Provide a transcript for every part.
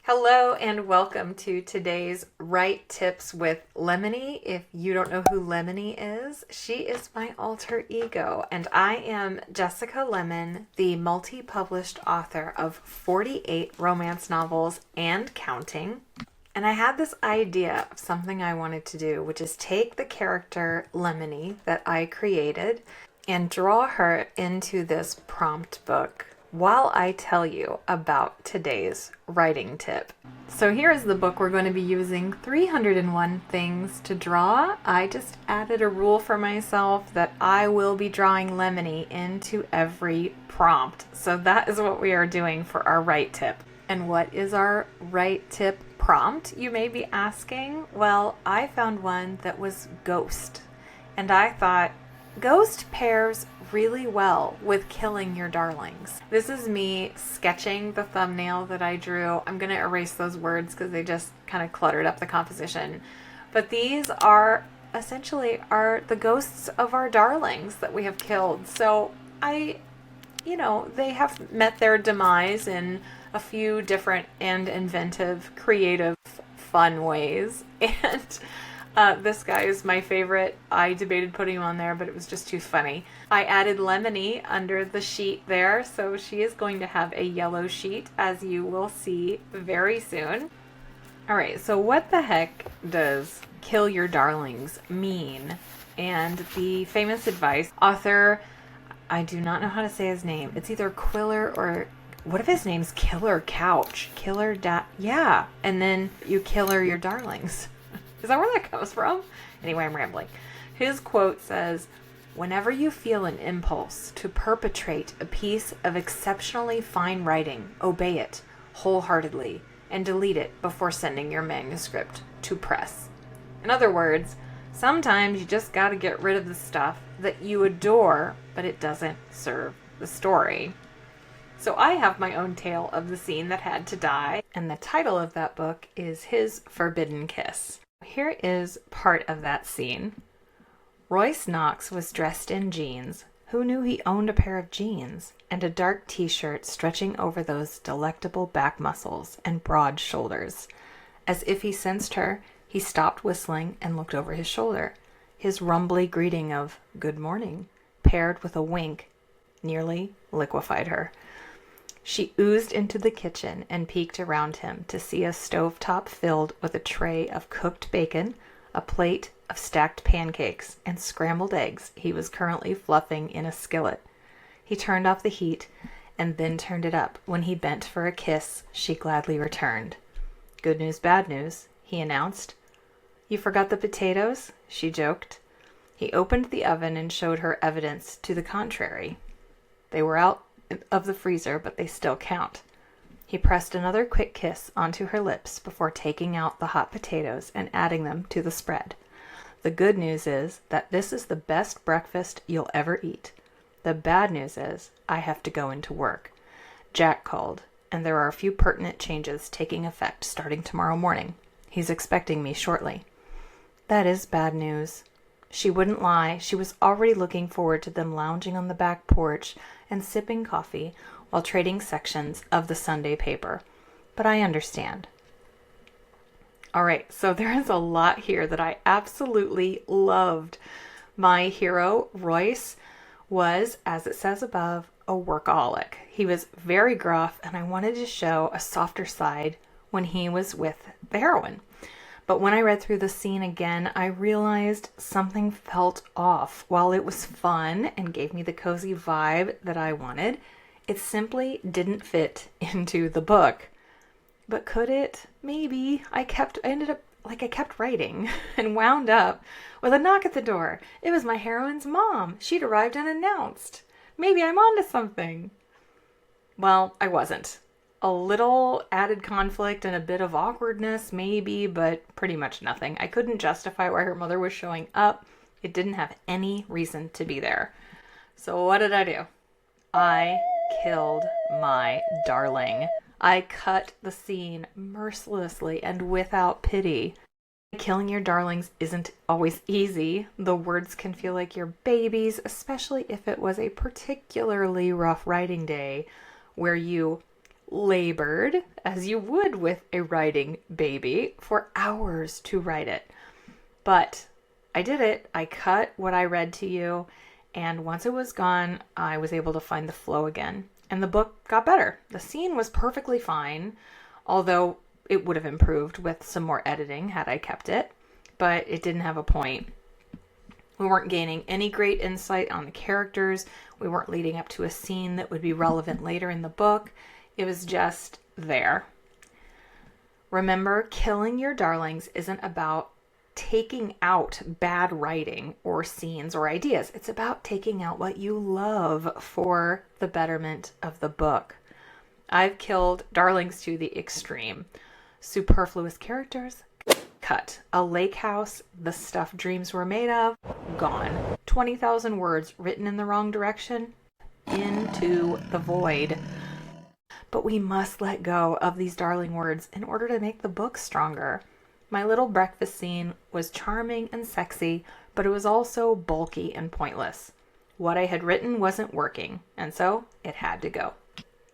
Hello and welcome to today's Write Tips with Lemmony. If you don't know who Lemmony is, she is my alter ego, and I am Jessica Lemmon, the multi-published author of 48 romance novels and counting. And I had this idea of something I wanted to do, which is take the character Lemmony that I created and draw her into this prompt book while I tell you about today's writing tip. So here is the book we're going to be using 301 things to draw. I just added a rule for myself that I will be drawing Lemmony into every prompt. So that is what we are doing for our write tip. And what is our write tip prompt, you may be asking? Well, I found one that was ghost. And I thought, ghost pairs really well with killing your darlings. This is me sketching the thumbnail that I drew. I'm going to erase those words because they just kind of cluttered up the composition. But these are essentially the ghosts of our darlings that we have killed. So they have met their demise in a few different and inventive, creative, fun ways. And this guy is my favorite. I debated putting him on there, but it was just too funny. I added Lemmony under the sheet there, so she is going to have a yellow sheet, as you will see very soon. All right, so what the heck does kill your darlings mean? And the famous advice, author, I do not know how to say his name. It's either Quiller or what if his name's Killer Couch? Yeah, and then you killer your darlings. Is that where that comes from? Anyway, I'm rambling. His quote says, "Whenever you feel an impulse to perpetrate a piece of exceptionally fine writing, obey it wholeheartedly and delete it before sending your manuscript to press." In other words, sometimes you just got to get rid of the stuff that you adore, but it doesn't serve the story. So I have my own tale of the scene that had to die, and the title of that book is His Forbidden Kiss. Here is part of that scene. Royce Knox was dressed in jeans. Who knew he owned a pair of jeans? And a dark t-shirt stretching over those delectable back muscles and broad shoulders. As if he sensed her, he stopped whistling and looked over his shoulder. His rumbly greeting of "good morning," paired with a wink, nearly liquefied her. She oozed into the kitchen and peeked around him to see a stovetop filled with a tray of cooked bacon, a plate of stacked pancakes, and scrambled eggs he was currently fluffing in a skillet. He turned off the heat and then turned it up. When he bent for a kiss, she gladly returned. "Good news, bad news," he announced. "You forgot the potatoes?" she joked. He opened the oven and showed her evidence to the contrary. They were out of the freezer, but they still count. He pressed another quick kiss onto her lips before taking out the hot potatoes and adding them to the spread. "The good news is that this is the best breakfast you'll ever eat. The bad news is I have to go into work. Jack called, and there are a few pertinent changes taking effect starting tomorrow morning. He's expecting me shortly." "That is bad news." She wouldn't lie. She was already looking forward to them lounging on the back porch and sipping coffee while trading sections of the Sunday paper. But I understand. All right, so there is a lot here that I absolutely loved. My hero, Royce, was, as it says above, a workaholic. He was very gruff, and I wanted to show a softer side when he was with the heroine. But when I read through the scene again, I realized something felt off. While it was fun and gave me the cozy vibe that I wanted, it simply didn't fit into the book. But could it? Maybe. I kept writing and wound up with a knock at the door. It was my heroine's mom. She'd arrived unannounced. Maybe I'm onto something. Well, I wasn't. A little added conflict and a bit of awkwardness, maybe, but pretty much nothing. I couldn't justify why her mother was showing up. It didn't have any reason to be there. So what did I do? I killed my darling. I cut the scene mercilessly and without pity. Killing your darlings isn't always easy. The words can feel like your babies, especially if it was a particularly rough writing day where you labored, as you would with a writing baby, for hours to write it. But I did it. I cut what I read to you, and once it was gone, I was able to find the flow again. And the book got better. The scene was perfectly fine, although it would have improved with some more editing had I kept it, but it didn't have a point. We weren't gaining any great insight on the characters. We weren't leading up to a scene that would be relevant later in the book. It was just there. Remember, killing your darlings isn't about taking out bad writing or scenes or ideas. It's about taking out what you love for the betterment of the book. I've killed darlings to the extreme. Superfluous characters, cut. A lake house, the stuff dreams were made of, gone. 20,000 words written in the wrong direction, into the void. But we must let go of these darling words in order to make the book stronger. My little breakfast scene was charming and sexy, but it was also bulky and pointless. What I had written wasn't working, and so it had to go.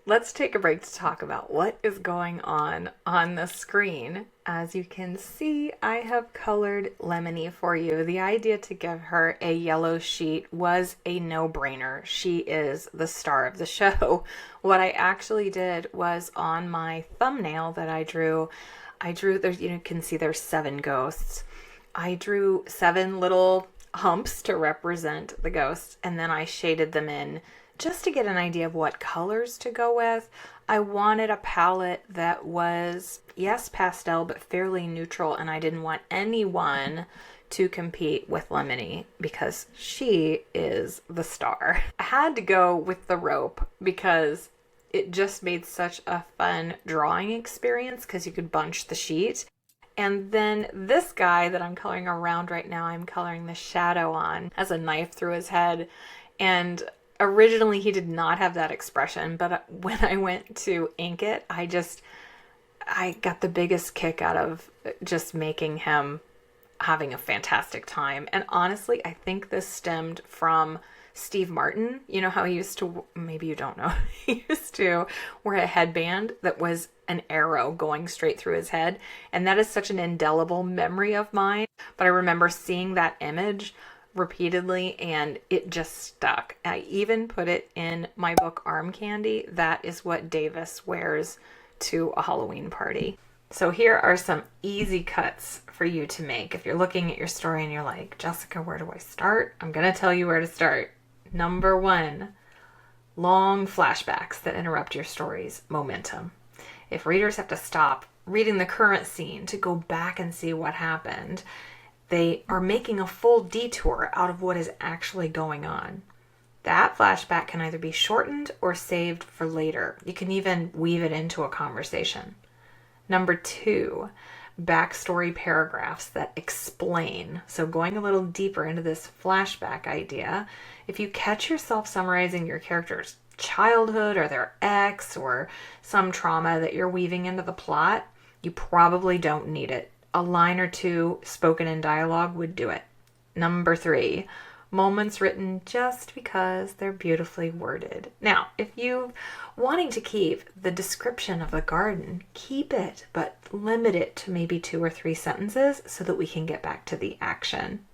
Let's take a break to talk about what is going on the screen. As you can see, I have colored Lemmony for you. The idea to give her a yellow sheet was a no-brainer. She is the star of the show. What I actually did was on my thumbnail that I drew, there's, you can see there's 7 ghosts. I drew 7 little humps to represent the ghosts, and then I shaded them in just to get an idea of what colors to go with. I wanted a palette that was, yes, pastel, but fairly neutral, and I didn't want anyone to compete with Lemmony because she is the star. I had to go with the rope because it just made such a fun drawing experience because you could bunch the sheet. And then this guy that I'm coloring around right now, I'm coloring the shadow on, has a knife through his head. And originally he did not have that expression, but when I went to ink it, I got the biggest kick out of just making him having a fantastic time. And honestly, I think this stemmed from Steve Martin. You know how he used to, maybe you don't know, he used to wear a headband that was an arrow going straight through his head. And that is such an indelible memory of mine. But I remember seeing that image repeatedly and it just stuck. I even put it in my book Arm Candy. That is what Davis wears to a Halloween party. So here are some easy cuts for you to make. If you're looking at your story and you're like, Jessica, where do I start? I'm going to tell you where to start. Number 1, long flashbacks that interrupt your story's momentum. If readers have to stop reading the current scene to go back and see what happened, they are making a full detour out of what is actually going on. That flashback can either be shortened or saved for later. You can even weave it into a conversation. Number 2, backstory paragraphs that explain. So going a little deeper into this flashback idea, if you catch yourself summarizing your character's childhood or their ex or some trauma that you're weaving into the plot, you probably don't need it. A line or 2 spoken in dialogue would do it. Number 3, moments written just because they're beautifully worded. Now, if you're wanting to keep the description of the garden, keep it, but limit it to maybe 2 or 3 sentences so that we can get back to the action.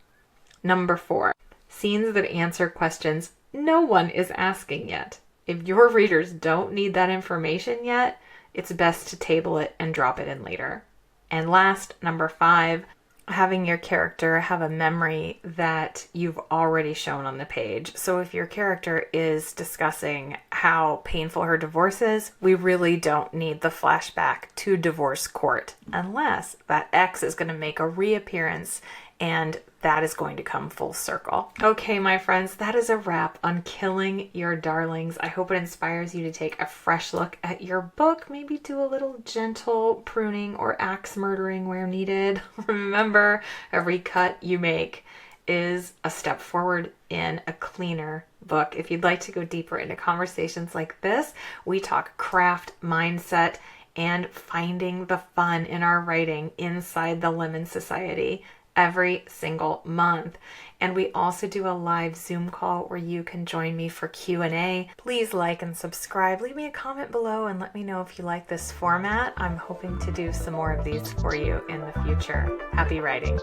Number 4, scenes that answer questions no one is asking yet. If your readers don't need that information yet, it's best to table it and drop it in later. And last, number 5, having your character have a memory that you've already shown on the page. So if your character is discussing how painful her divorce is, we really don't need the flashback to divorce court unless that ex is going to make a reappearance and that is going to come full circle. Okay, my friends, that is a wrap on Killing Your Darlings. I hope it inspires you to take a fresh look at your book, maybe do a little gentle pruning or axe murdering where needed. Remember, every cut you make is a step forward in a cleaner book. If you'd like to go deeper into conversations like this, we talk craft, mindset, and finding the fun in our writing inside the Lemmon Society. every single month. And we also do a live Zoom call where you can join me for Q&A. Please like and subscribe. Leave me a comment below and let me know if you like this format. I'm hoping to do some more of these for you in the future. Happy writing.